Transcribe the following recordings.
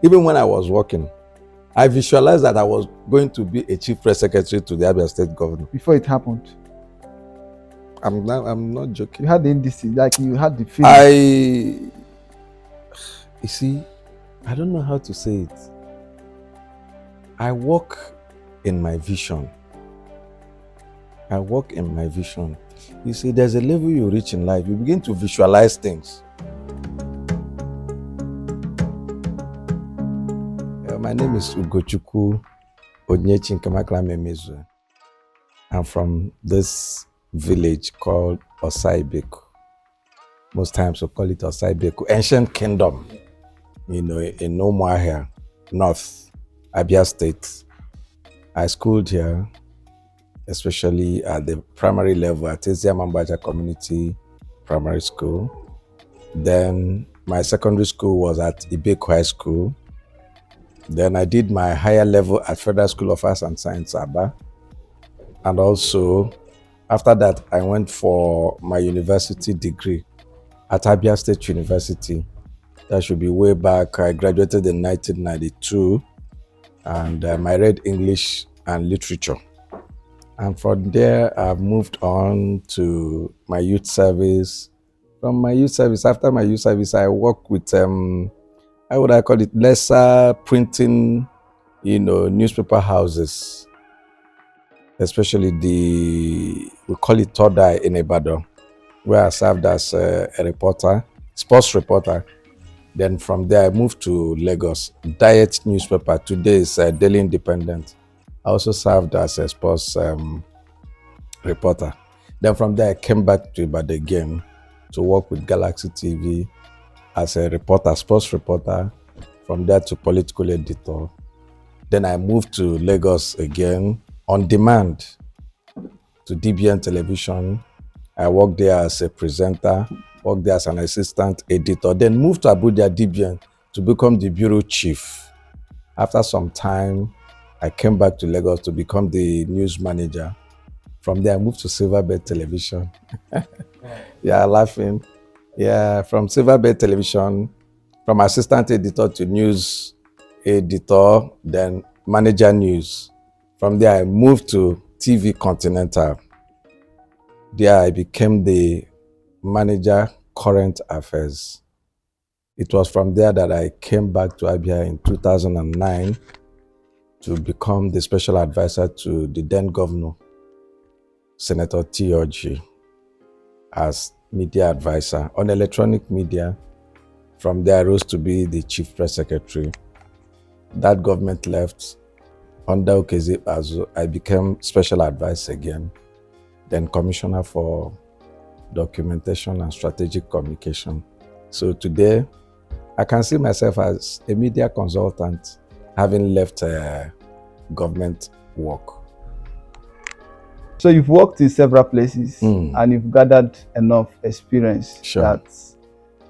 Even when I was working, I visualized that I was going to be a chief press secretary to the Abia State governor. Before it happened? I'm not joking. You had the indecision, like you had the feeling. You see, I don't know how to say it. I walk in my vision. You see, there's a level you reach in life. You begin to visualize things. My name is Ugochukwu Emezue. I'm from this village called Osaibeku. Most times we call it Osaibeku, ancient kingdom, in Umuahia, North, Abia State. I schooled here, especially at the primary level at Ezia Mambaja Community Primary School. Then my secondary school was at Ibeku High School. Then I did my higher level at Federal School of Arts and Science, Aba. And also, after that, I went for my university degree at Abia State University. That should be way back. I graduated in 1992, and I read English and literature. And from there, I've moved on to my youth service. From my youth service, after my youth service, I work with, how would I call it, lesser printing, newspaper houses. Especially we call it Todai in Ibadan, where I served as a reporter, sports reporter. Then from there, I moved to Lagos, Diet newspaper. Today is Daily Independent. I also served as a sports reporter. Then from there, I came back to Ibadan again to work with Galaxy TV as a reporter, sports reporter. From there to political editor. Then I moved to Lagos again on demand to DBN Television. I worked there as a presenter, worked there as an assistant editor, then moved to Abuja DBN to become the bureau chief. After some time, I came back to Lagos to become the news manager. From there, I moved to Silverbird Television. Yeah, laughing. Yeah, from Silverbird Television, from assistant editor to news editor, then manager news. From there, I moved to TV Continental. There, I became the manager current affairs. It was from there that I came back to Abia in 2009 to become the special advisor to the then governor, Senator T.O.G., as media advisor on electronic media. From there, I rose to be the chief press secretary. That government left. Under Ugochukwu Emezue, I became special advisor again, then commissioner for documentation and strategic communication. So today, I can see myself as a media consultant, having left government work. So you've worked in several places and you've gathered enough experience that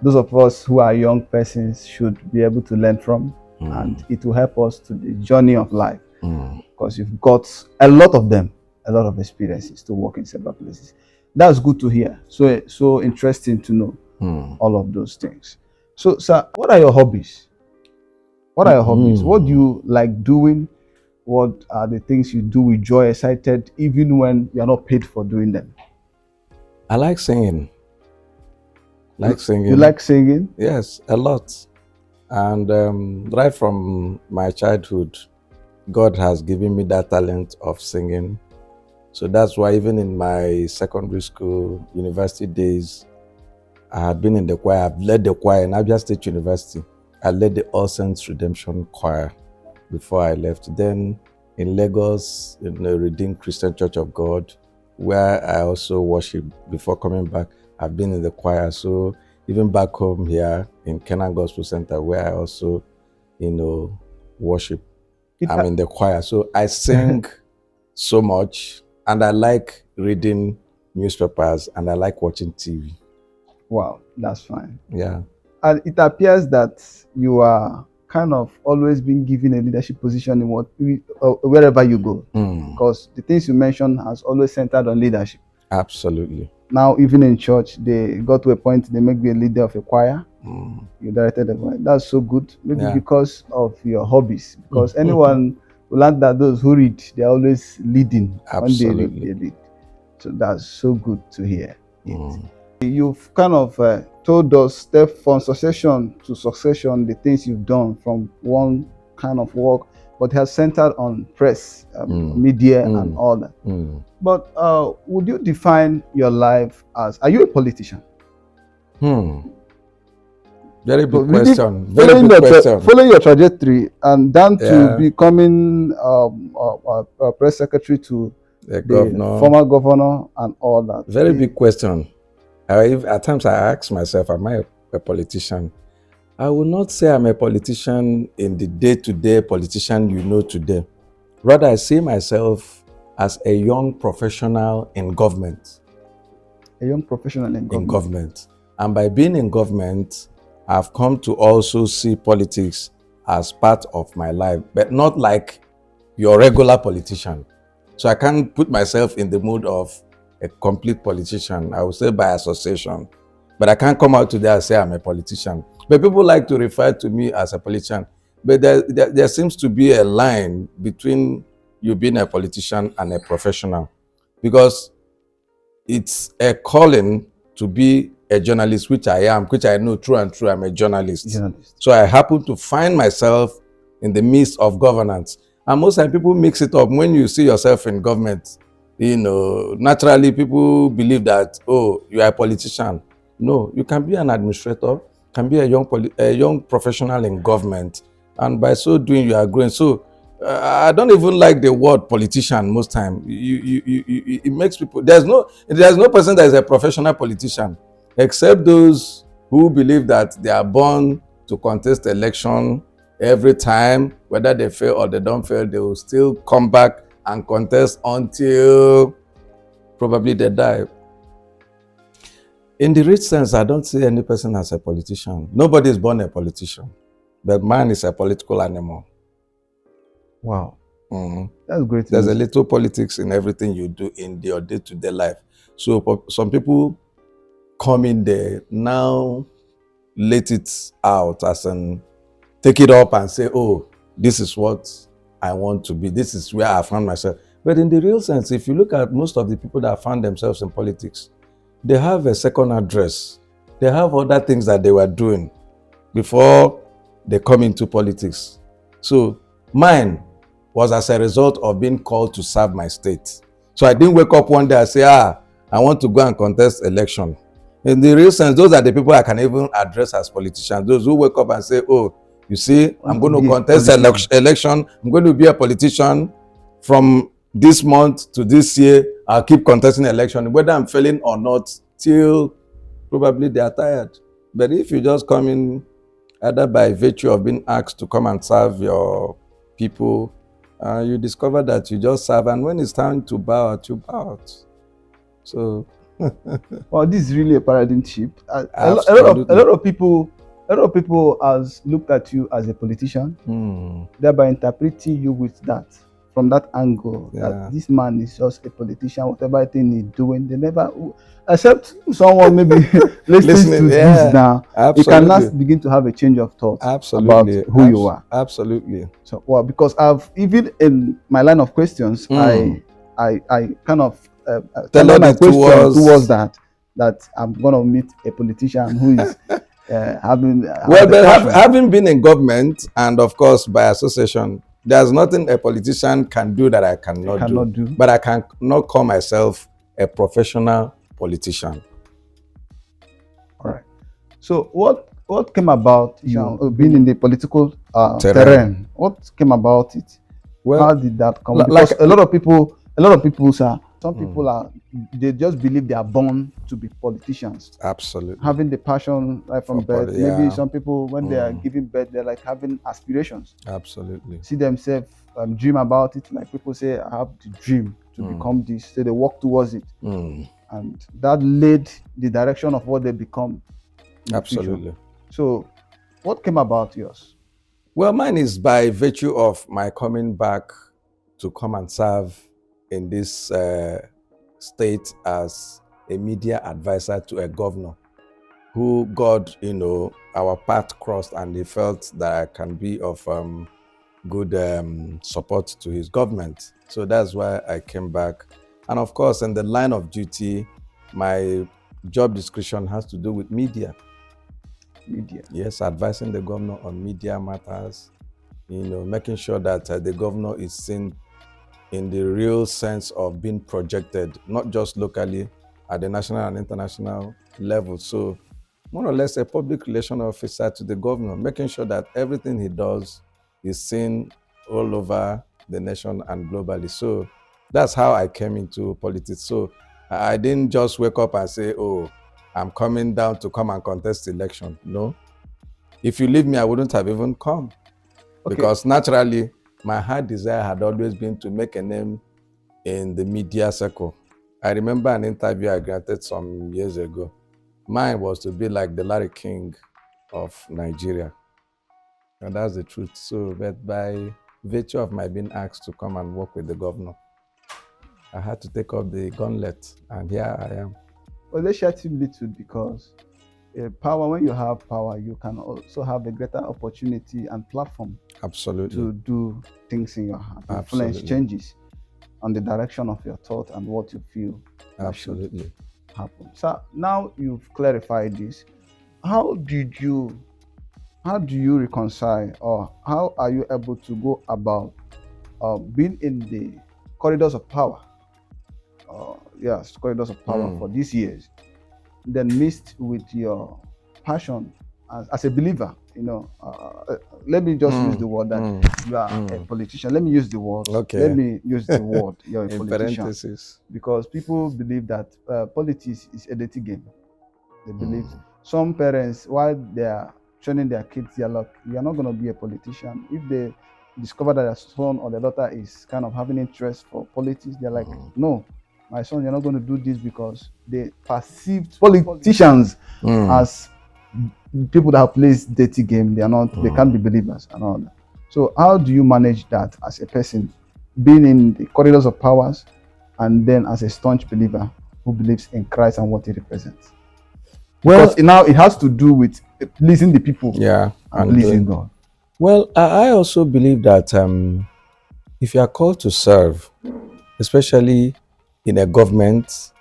those of us who are young persons should be able to learn from, and it will help us to the journey of life. Because you've got a lot of experiences to work in several places. That's good to hear. So interesting to know all of those things. So, sir, what are your hobbies? What do you like doing? What are the things you do with joy, excited, even when you are not paid for doing them? I like singing. You like singing? Yes, a lot. And right from my childhood, God has given me that talent of singing. So that's why even in my secondary school, university days, I had been in the choir. I've led the choir in Abia State University. I led the All Saints Redemption Choir before I left. Then in Lagos, in the Redeemed Christian Church of God, where I also worship before coming back, I've been in the choir. So even back home here in Kenan Gospel Center, where I also, worship, I'm in the choir. So I sing so much, and I like reading newspapers, and I like watching TV. Wow, that's fine. Yeah. And it appears that you are kind of always being given a leadership position in wherever you go. Because the things you mentioned has always centered on leadership. Absolutely. Now, even in church, they got to a point they make me a leader of a choir. You directed them right. That's so good. Maybe because of your hobbies. Because anyone who learned that those who read, they're always leading. Absolutely. When they lead. So that's so good to hear. You've kind of told us step from succession to succession, the things you've done from one kind of work, but has centered on press, media, and all that. But would you define your life as, are you a politician? Very big question. Very big question. Following your trajectory and down to becoming a press secretary to the former governor and all that. Very big question. At times I ask myself, am I a politician? I will not say I'm a politician in the day-to-day politician you know today. Rather, I see myself as a young professional in government. A young professional in government. And by being in government, I've come to also see politics as part of my life, but not like your regular politician. So I can't put myself in the mood of a complete politician. I would say by association. But I can't come out today and say I'm a politician. But people like to refer to me as a politician. But there seems to be a line between you being a politician and a professional. Because it's a calling to be a journalist, which I am, which I know true and true, I'm a journalist. So I happen to find myself in the midst of governance. And most times people mix it up. When you see yourself in government, you know, naturally people believe that, oh, you are a politician. No, you can be an administrator, can be a young professional in government, and by so doing you are growing. So I don't even like the word politician most time. It makes people, there's no person that is a professional politician, except those who believe that they are born to contest election every time, whether they fail or they don't fail, they will still come back and contest until probably they die. In the rich sense, I don't see any person as a politician. Nobody is born a politician, but man is a political animal. Wow. That's great. There's a little politics in everything you do in your day-to-day life. So some people come in there, now let it out, as in take it up and say, oh, this is what I want to be. This is where I found myself. But in the real sense, if you look at most of the people that found themselves in politics, they have a second address. They have other things that they were doing before they come into politics. So mine was as a result of being called to serve my state. So I didn't wake up one day and say, I want to go and contest election. In the real sense, those are the people I can even address as politicians. Those who wake up and say, oh, you see, I'm going to contest election. I'm going to be a politician from this month to this year. I'll keep contesting election, whether I'm failing or not, till probably they are tired. But if you just come in, either by virtue of being asked to come and serve your people, you discover that you just serve, and when it's time to bow out, you bow out. So, well, this is really a paradigm shift. A lot of people has looked at you as a politician, thereby interpreting you with that, from that angle, that this man is just a politician, whatever thing he's doing, they never, except someone maybe listening to this now, you can now begin to have a change of thought about who you are. Absolutely. So, well, because I've, even in my line of questions, I kind of tell my question towards that I'm going to meet a politician who is having been in government, and of course by association, there's nothing a politician can do that I cannot do. But I cannot call myself a professional politician. All right. So what came about you being in the political terrain? What came about it? Well, how did that come? Because a lot of people, some people are, they just believe they are born to be politicians. Absolutely. Having the passion right from birth. Maybe some people, when they are giving birth, they're like having aspirations. Absolutely. See themselves, dream about it. Like people say, I have the dream to become this. So they work towards it. And that led the direction of what they become. Absolutely. So what came about yours? Well, mine is by virtue of my coming back to come and serve in this state as a media advisor to a governor. who God, our path crossed, and he felt that I can be of good support to his government. So that's why I came back. And of course, in the line of duty, my job description has to do with media. Media. Yes, advising the governor on media matters, making sure that the governor is seen in the real sense of being projected, not just locally, at the national and international level. So more or less a public relation officer to the governor, making sure that everything he does is seen all over the nation and globally. So that's how I came into politics. So I didn't just wake up and say, oh, I'm coming down to come and contest the election. No. If you leave me, I wouldn't have even come. Okay. Because naturally, my heart desire had always been to make a name in the media circle. I remember an interview I granted some years ago. Mine was to be like the Larry King of Nigeria. And that's the truth. So, but by virtue of my being asked to come and work with the governor, I had to take up the gauntlet, and here I am. Well, let's share a little, because power, when you have power, you can also have a greater opportunity and platform. Absolutely. To do things in your heart, influence changes on the direction of your thought and what you feel. Absolutely. Happen. So now you've clarified this. How do you reconcile, or how are you able to go about being in the corridors of power? Corridors of power for these years, then mixed with your passion as a believer. Let me just use the word that you are a politician. Let me use the word. Okay. Let me use the word. You're a in politician. Parentheses. Because people believe that politics is a dirty game. They believe some parents, while they are training their kids, they are like, you are not going to be a politician. If they discover that their son or their daughter is kind of having interest for politics, they're like, no, my son, you're not going to do this, because they perceived politicians as people that have played dirty game. They are not. They can't be believers and all that. So how do you manage that as a person, being in the corridors of powers, and then as a staunch believer who believes in Christ and what he represents? Well, because now it has to do with pleasing the people, and pleasing God. Well, I also believe that if you are called to serve, especially in a government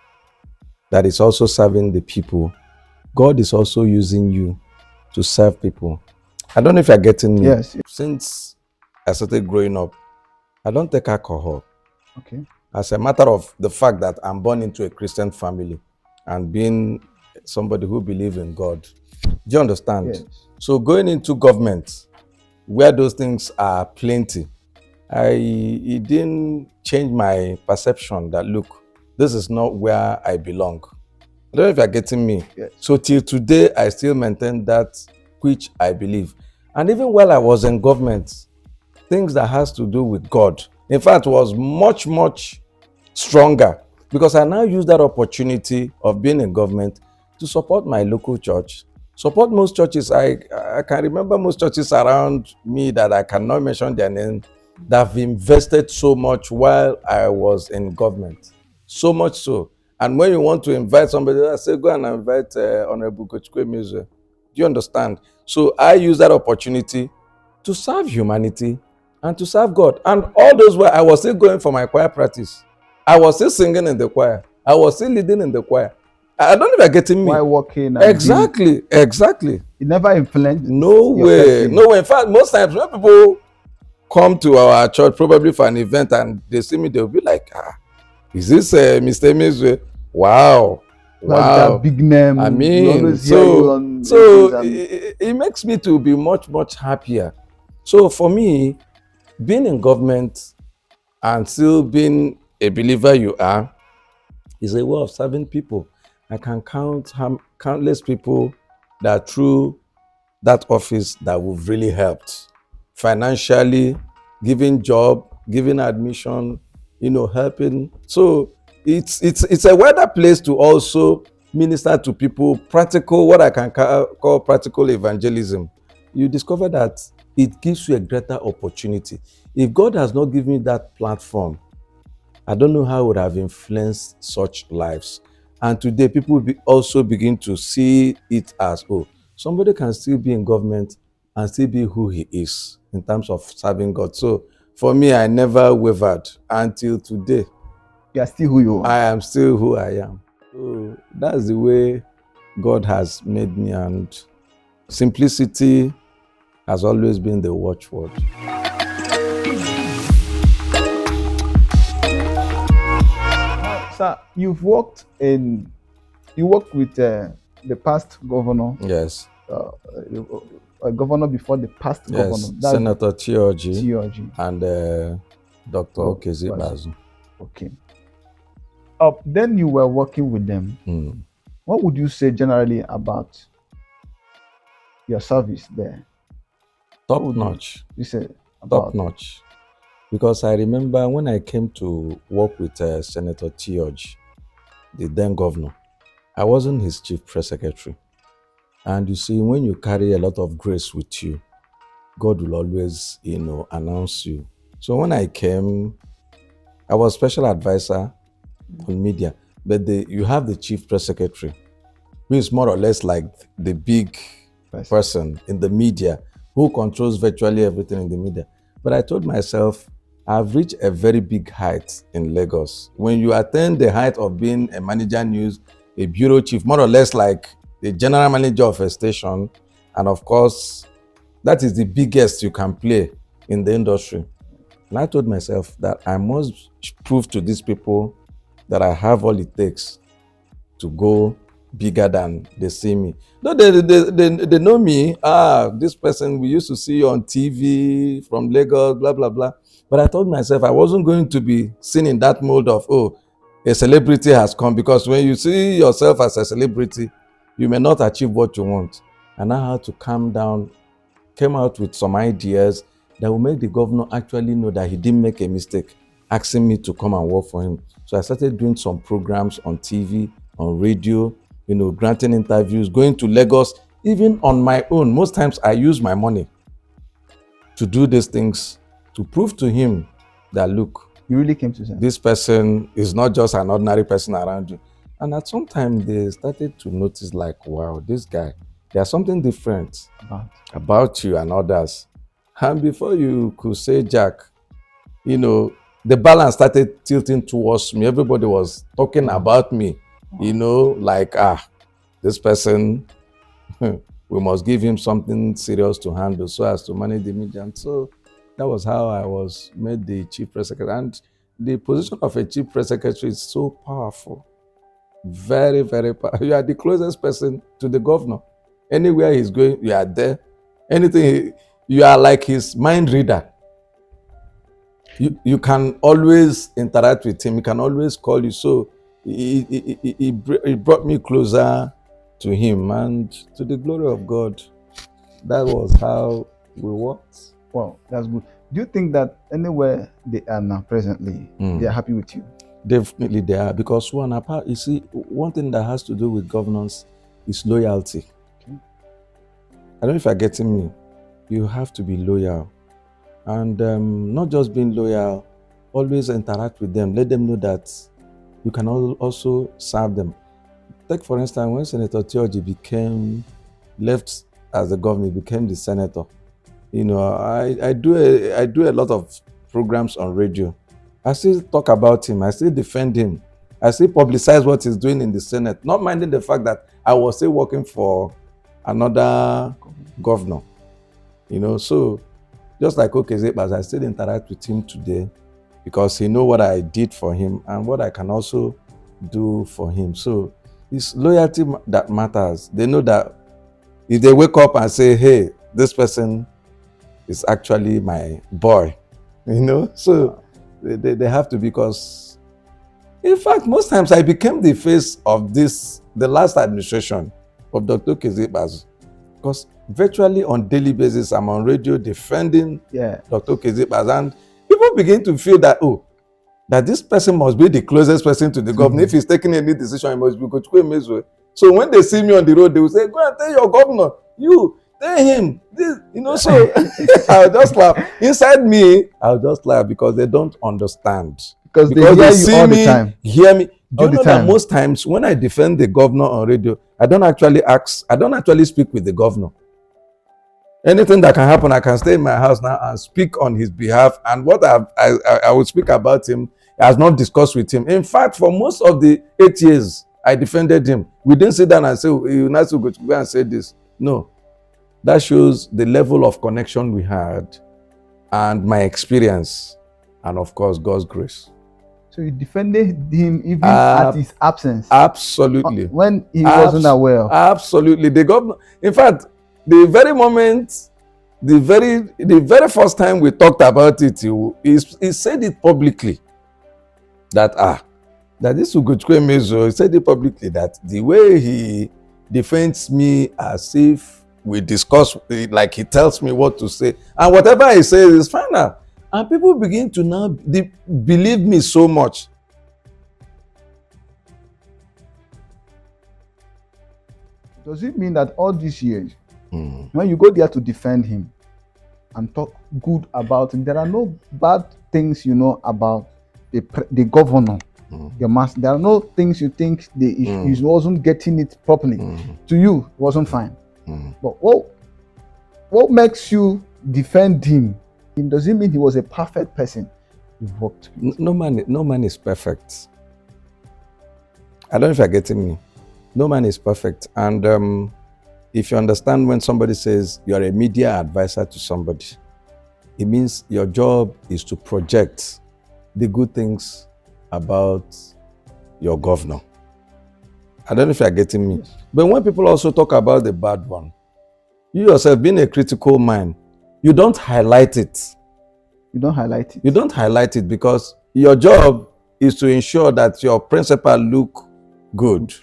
that is also serving the people, God is also using you to serve people. I don't know if you're getting me. Yes. Since I started growing up, I don't take alcohol. Okay. As a matter of the fact that I'm born into a Christian family and being somebody who believes in God. Do you understand? Yes. So going into government, where those things are plenty, it didn't change my perception that, look, this is not where I belong. I don't know if you're getting me. Yes. So till today, I still maintain that which I believe. And even while I was in government, things that has to do with God, in fact, was much, much stronger, because I now use that opportunity of being in government to support my local church, support most churches. I can remember most churches around me that I cannot mention their name, that have invested so much while I was in government. So much so. And when you want to invite somebody, I say, go and invite Honorable Ugochukwu Emezue. Do you understand? So I use that opportunity to serve humanity and to serve God. And all those were, I was still going for my choir practice. I was still singing in the choir. I was still leading in the choir. I don't know if you're getting me. While working. Exactly. It never influenced. No way. No way. In fact, most times when people come to our church, probably for an event, and they see me, they'll be like, is this Mr. Emezue? Wow. Like that big name. I mean, it makes me to be much, much happier. So for me, being in government and still being a believer you are is a way of serving people. I can count countless people that through that office that we've really helped financially, giving job, giving admission, helping. So it's a wider place to also minister to people, practical, what I can call practical evangelism. You discover that it gives you a greater opportunity. If God has not given me that platform, I don't know how I would have influenced such lives. And today, people also begin to see it as, oh, somebody can still be in government and still be who he is in terms of serving God. So for me, I never wavered until today. You are still who you are. I am still who I am. So that's the way God has made me, and simplicity has always been the watchword. Sir, you worked with the past governor. Yes. A governor before the past governor. That's Senator Theoji. And Dr. Okezie Ikpeazu. Okay. Then you were working with them. What would you say generally about your service there? Top notch. You said top notch. Because I remember when I came to work with Senator Theoji, the then governor, I wasn't his chief press secretary. And you see, when you carry a lot of grace with you, God will always, announce you. So when I came, I was special advisor on media, but you have the chief press secretary, who is more or less like the big person in the media, who controls virtually everything in the media. But I told myself, I've reached a very big height in Lagos. When you attain the height of being a manager news, a bureau chief, more or less like the general manager of a station, and of course, that is the biggest you can play in the industry. And I told myself that I must prove to these people that I have all it takes to go bigger than they see me. No, they know me. This person, we used to see you on TV from Lagos, blah, blah, blah. But I told myself I wasn't going to be seen in that mode of, a celebrity has come. Because when you see yourself as a celebrity, you may not achieve what you want. And I had to calm down, came out with some ideas that will make the governor actually know that he didn't make a mistake, asking me to come and work for him. So I started doing some programs on TV, on radio, granting interviews, going to Lagos, even on my own. Most times I use my money to do these things to prove to him that, look, you really came to say this person is not just an ordinary person around you. And at some time they started to notice, like, wow, this guy, there's something different about you and others. And before you could say Jack, the balance started tilting towards me. Everybody was talking about me, like, this person, we must give him something serious to handle so as to manage the media. And so that was how I was made the chief press secretary. And the position of a chief press secretary is so powerful. Very, very powerful. You are the closest person to the governor. Anywhere he's going, you are there. Anything, you are like his mind reader. You can always interact with him. He can always call you. So he brought me closer to him, and to the glory of God, that was how we worked. Wow, that's good. Do you think that anywhere they are now presently, they are happy with you? Definitely they are, because you see, one thing that has to do with governance is loyalty. Okay. I don't know if you're getting me. You have to be loyal. And not just being loyal, always interact with them. Let them know that you can also serve them. Take, for instance, when Senator Theoji left as the governor, became the senator. I do a lot of programs on radio. I still talk about him. I still defend him. I still publicize what he's doing in the Senate, not minding the fact that I was still working for another governor. So just like Okezie Ikpeazu, I still interact with him today because he knows what I did for him and what I can also do for him. So it's loyalty that matters. They know that if they wake up and say, hey, this person is actually my boy, so they have to, because in fact, most times I became the face of the last administration of Dr. Okezie Ikpeazu, because virtually on daily basis, I'm on radio defending Dr. Okezie Ikpeazu, and people begin to feel that, that this person must be the closest person to the governor. If he's taking any decision, it must be Ugochukwu Emezue. So when they see me on the road, they will say, go and tell your governor, tell him this, so I'll just laugh. Inside me, I'll just laugh because they don't understand. Because they hear see you all me, the time. hear me. Do All you know that most times when I defend the governor on radio, I don't actually speak with the governor. Anything that can happen, I can stay in my house now and speak on his behalf. And what I will speak about him, I has not discussed with him. In fact, for most of the 8 years, I defended him. We didn't sit down and say, you need to go and say this. No. That shows the level of connection we had and my experience and, of course, God's grace. So you defended him even at his absence? Absolutely. When he wasn't aware of? Absolutely. The governor, in fact, the very moment, the very first time we talked about it, he said it publicly that this Ugochukwu Emezue, he said it publicly that the way he defends me as if we discuss, like he tells me what to say, and whatever he says is final. And people begin to now believe me so much. Does it mean that all these years, when you go there to defend him and talk good about him, there are no bad things you know about the governor, your master? There are no things you think he wasn't getting it properly. To you, it wasn't fine. But what makes you defend him? Does it mean he was a perfect person you've worked with? No man is perfect. I don't know if you're getting me. No man is perfect. And if you understand, when somebody says you're a media advisor to somebody, it means your job is to project the good things about your governor. I don't know if you're getting me. Yes. But when people also talk about the bad one, you yourself, being a critical mind, you don't highlight it. You don't highlight it. You don't highlight it because your job is to ensure that your principal look good.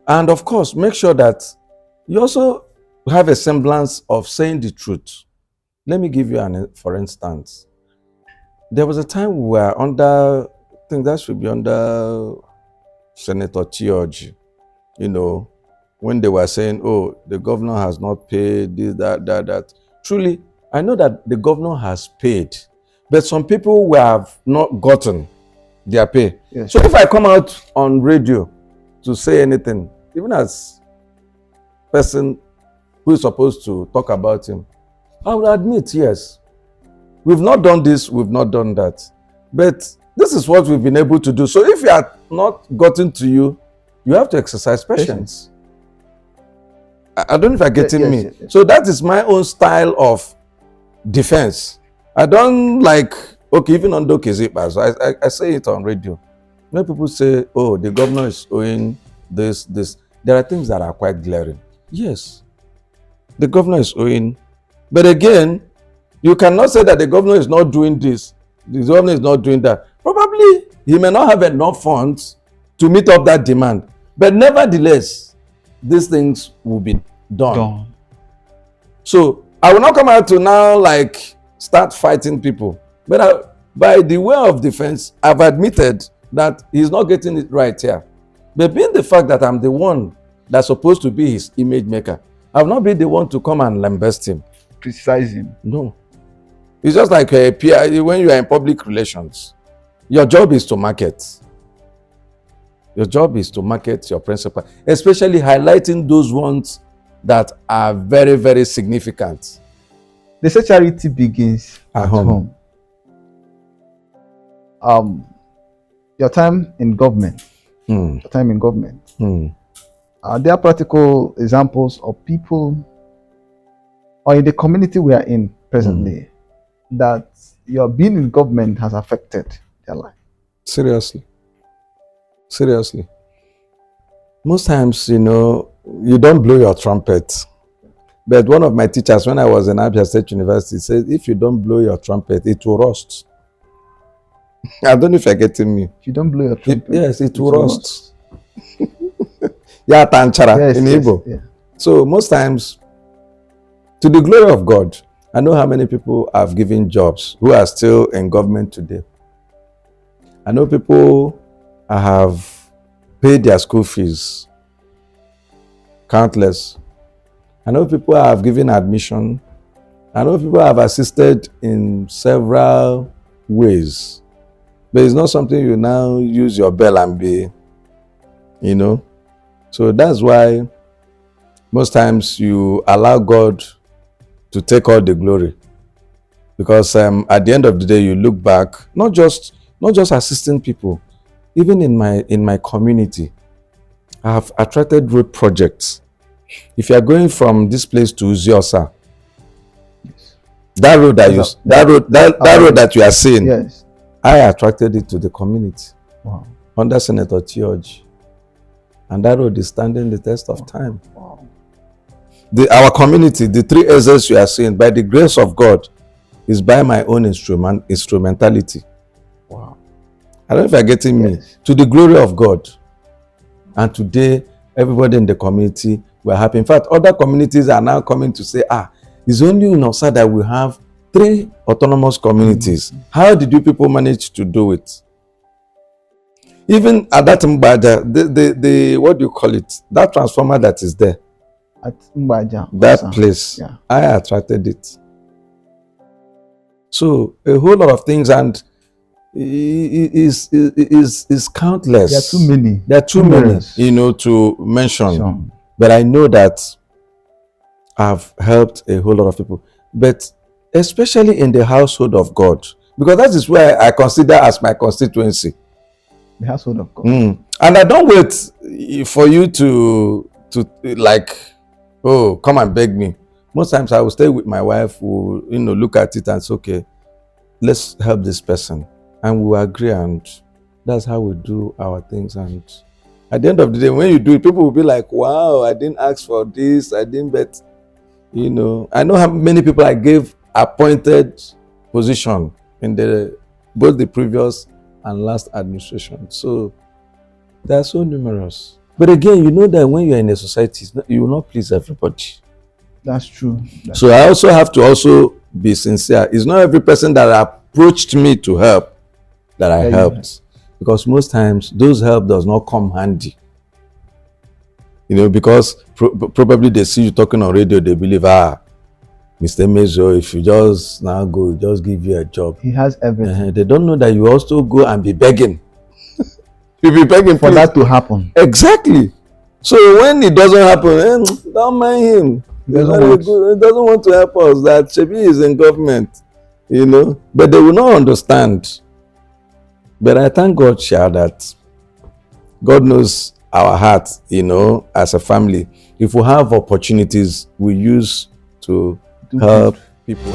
And of course, make sure that you also have a semblance of saying the truth. Let me give you for instance. There was a time we were under, I think that should be under Senator Chioji, when they were saying, the governor has not paid this, that. Truly, I know that the governor has paid, but some people have not gotten their pay. Yes. So if I come out on radio to say anything, even as person who is supposed to talk about him, I will admit, yes, we've not done this, we've not done that. But this is what we've been able to do. So if you are not gotten to you, you have to exercise patience. I don't know if you're getting me. Yes. So that is my own style of defense. I don't like, even on Dokezipa, so I say it on radio. When people say, the governor is owing this, there are things that are quite glaring. Yes, the governor is owing. But again, you cannot say that the governor is not doing this, the governor is not doing that. Probably he may not have enough funds to meet up that demand. But nevertheless, these things will be done. So I will not come out to now start fighting people. But by the way of defense, I've admitted that he's not getting it right here. But being the fact that I'm the one that's supposed to be his image maker, I've not been the one to come and lambast him. Criticize him. No. It's just like a PR, when you are in public relations, your job is to market. Your job is to market your principal, especially highlighting those ones that are very, very significant. They say charity begins at home. Your time in government. Are there practical examples of people or in the community we are in presently that your being in government has affected their life? Seriously. Most times, you don't blow your trumpet. But one of my teachers, when I was in Abia State University, said, if you don't blow your trumpet, it will rust. I don't know if you're getting me. If you don't blow your trumpet, yes, it will rust. Yeah, tanchara in Igbo. Yeah. So most times, to the glory of God, I know how many people have given jobs who are still in government today. I know people have paid their school fees, countless. I know people have given admission. I know people have assisted in several ways. But it's not something you now use your bell and be, you know. So that's why most times you allow God to take all the glory. Because at the end of the day, you look back, not just assisting people, even in my community, I have attracted road projects. If you are going from this place to Uziosa, yes, that road that you are seeing, yes, I attracted it to the community. Wow. Under Senator Theoji. And that road is standing the test of time. Wow. Our community, the 3 S's you are seeing, by the grace of God, is by my own instrumentality. Wow. I don't know if you're getting me. To the glory of God. And today, everybody in the community were happy. In fact, other communities are now coming to say, it's only in Osa that we have 3 autonomous communities. Mm-hmm. How did you people manage to do it? Even at that Mbaja, the what do you call it? That transformer that is there. At Mbaja. That place. Yeah. I attracted it. So a whole lot of things, and is countless. There are too many. There are too many, to mention. Sure. But I know that I've helped a whole lot of people. But especially in the household of God, because that is where I consider as my constituency. The household of God. And I don't wait for you to like, come and beg me. Most times I will stay with my wife, who look at it and say, okay, let's help this person. And we will agree, and that's how we do our things. And at the end of the day, when you do it, people will be like, wow, I didn't ask for this, I didn't bet. I know how many people I gave appointed position in both the previous and last administration. So they are so numerous. But again, you know that when you are in a society, you will not please everybody. That's true. So I also have to be sincere. It's not every person that approached me to help that I helped. Because most times those help does not come handy. Because probably they see you talking on radio, they believe, Mr. Emezue, if you just now go, just give you a job. He has everything. They don't know that you also go and be begging. You'll be begging for that to happen. Exactly. So when it doesn't happen, don't mind him. He doesn't want to help us. That Shebi is in government, but they will not understand. But I thank God, that God knows our heart, as a family. If we have opportunities, we use to help people.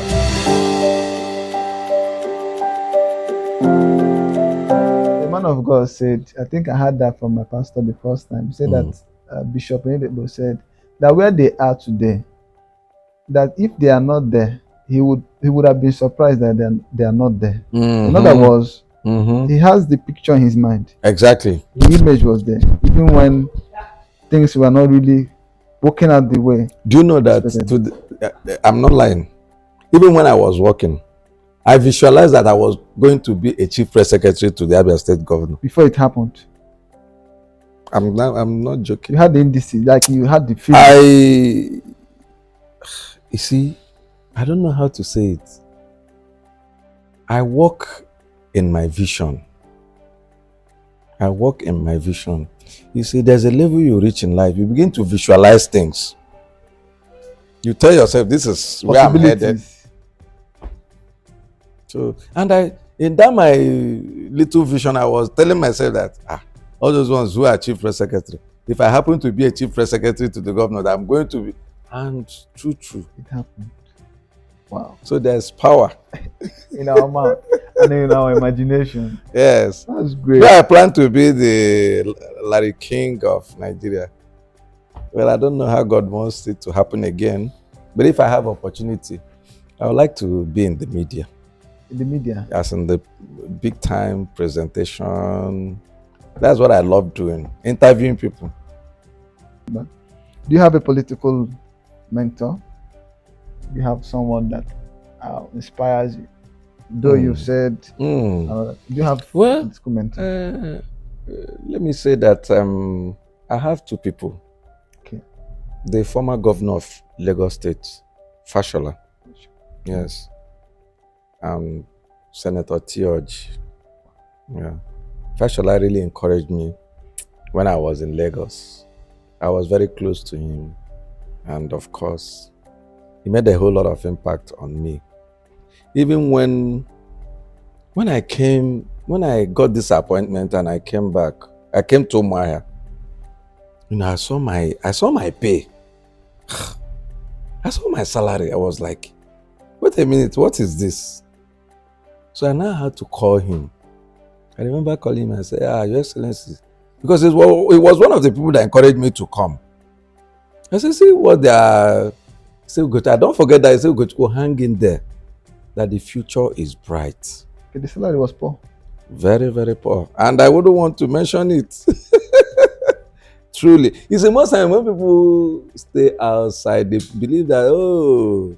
The man of God said, I think I heard that from my pastor the first time. He said that Bishop Enedebo said that where they are today, that if they are not there, he would have been surprised that they are not there. Mm-hmm. In other words, he has the picture in his mind. Exactly. The image was there, even when things were not really working out the way. Do you know that? I'm not lying. Even when I was working, I visualized that I was going to be a chief press secretary to the Abia State governor. Before it happened. I'm not joking. You had the indices, like you had the feeling. You see, I don't know how to say it. I walk in my vision. You see, there's a level you reach in life. You begin to visualize things. You tell yourself, this is where I'm headed. So, and in that my little vision, I was telling myself that, all those ones who are chief press secretary, if I happen to be a chief press secretary to the governor, that I'm going to be, and true. It happened. Wow. So there's power in our mouth and in our imagination. Yes. That's great. So I plan to be the Larry King of Nigeria. Well, I don't know how God wants it to happen again, but if I have opportunity, I would like to be in the media. In the media? As in the big time presentation. That's what I love doing, interviewing people. But do you have a political mentor? Do you have someone that inspires you? Though you said, do you have political mentor? Let me say that I have 2 people. Okay. The former governor of Lagos State, Fashola. Yes. Senator Theoji. Yeah. Fashola really encouraged me when I was in Lagos. I was very close to him. And of course, he made a whole lot of impact on me. Even when I got this appointment and I came back, I came to Umuahia. I saw my pay. I saw my salary. I was like, wait a minute, what is this? So I now had to call him. I remember calling him and say, Your Excellency, because it was one of the people that encouraged me to come. I said, see what they are. I don't forget that. I said, Ugochukwu, hang in there. That the future is bright. Okay, the salary was poor. Very, very poor. And I wouldn't want to mention it. Truly. It's the most time when people stay outside, they believe that,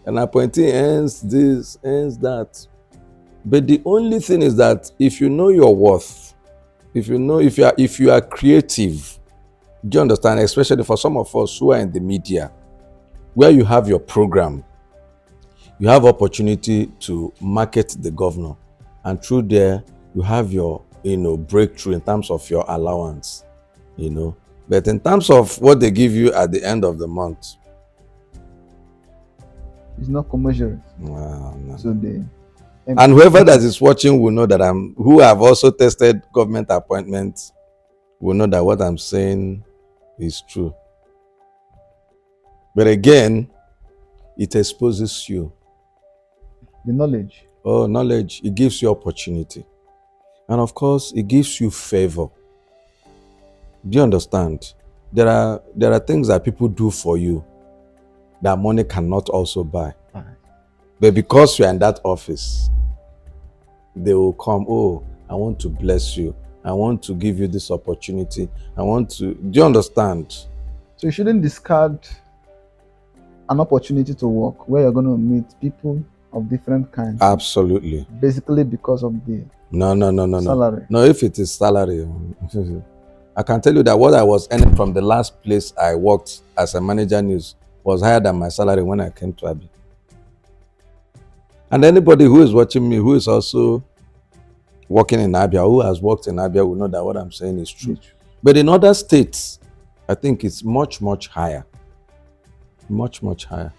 an appointee ends this, ends that. But the only thing is that if you know your worth, if you are creative, do you understand? Especially for some of us who are in the media, where you have your program, you have opportunity to market the governor, and through there you have your breakthrough in terms of your allowance, But in terms of what they give you at the end of the month, it's not commensurate. No. So and whoever that is watching will know that who have also tested government appointments will know that what I'm saying is true. But again, it exposes you. The knowledge. Oh, knowledge. It gives you opportunity. And of course, it gives you favor. Do you understand? There are things that people do for you that money cannot also buy. Right. But because you're in that office, they will come, I want to bless you. I want to give you this opportunity. Do you understand? So you shouldn't discard an opportunity to work where you're going to meet people of different kinds. Absolutely. Basically because of the salary. No, if it is salary, I can tell you that what I was earning from the last place I worked as a manager news was higher than my salary when I came to Abi. And anybody who is watching me, who is also working in Abia, who has worked in Abia, will know that what I'm saying is true. But in other states, I think it's much, much higher. Much, much higher.